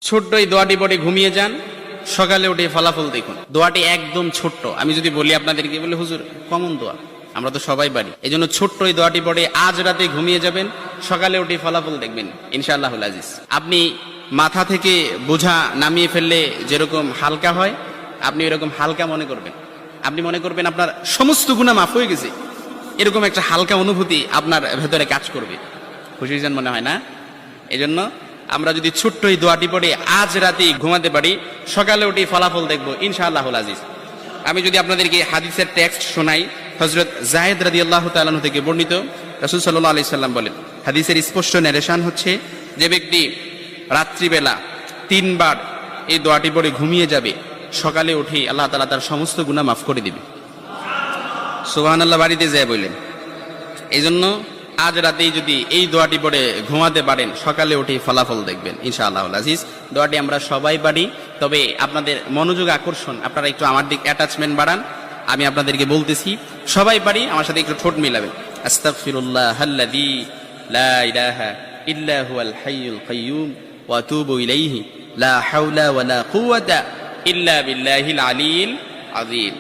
ছোট্ট এই দোয়াটি পড়ে ঘুমিয়ে যান, সকালে উঠে ফলাফল দেখুন। দোয়াটি একদম ছোট্ট, আমি যদি বলি আপনাদেরকে, বলে হুজুর কমন দোয়া, আমরা তো সবাই পারি। এই জন্য ছোট্ট এই দোয়াটি পড়ে আজ রাতে ঘুমিয়ে যাবেন, সকালে উঠে ফলাফল দেখবেন ইনশাআল্লাহুল আজিজ। আপনি মাথা থেকে বোঝা নামিয়ে ফেললে যেরকম হালকা হয়, আপনি এরকম হালকা মনে করবেন। আপনি মনে করবেন আপনার সমস্ত গুনাহ মাফ হয়ে গেছে, এরকম একটা হালকা অনুভূতি আপনার ভেতরে কাজ করবে। খুশি হয়েছেন মনে হয় না? এই জন্য আমরা যদি ছোট্ট এই দোয়াটি পড়ে আজ রাতে ঘুমাতে পারি, সকালে উঠে ফলাফল দেখবো ইনশাআল্লাহুল আজিজ। আমি যদি আপনাদেরকে হাদিসের টেক্সট শোনাই, হযরত যায়েদ রাদিয়াল্লাহু তাআলা আনহু থেকে বর্ণিত, রাসূল সাল্লাল্লাহু আলাইহি সাল্লাম বলেন, হাদিসের স্পষ্ট ন্যারেশন হচ্ছে, যে ব্যক্তি রাত্রিবেলা 3 বার এই দোয়াটি পড়ে ঘুমিয়ে যাবে, সকালে উঠে আল্লাহ তাআলা তার সমস্ত গুনাহ মাফ করে দিবে। সুবহানাল্লাহ বাড়িতে যায় বললেন। এই জন্য আজ রাতেই যদি এই দোয়াটি পড়ে ঘুমাতে পারেন, সকালে উঠে ফলাফল দেখবেন ইনশাআল্লাহুল আজিজ। দোয়াটি আমরা সবাই পারি, তবে আপনাদের মনোযোগ আকর্ষণ, আপনারা একটু আমার দিক অ্যাটাচমেন্ট বাড়ান। আমি আপনাদেরকে বলতেছি, সবাই পারি, আমার সাথে একটু ঠোঁট মিলাবেন। আস্তাগফিরুল্লাহাল্লাযী লা ইলাহা ইল্লা হুয়াল হাইয়ুল কাইয়্যুম ওয়া আতুবু ইলাইহি লা হাওলা ওয়ালা কুওয়াতা ইল্লা বিল্লাহিল আলিয়্যিল আযীম।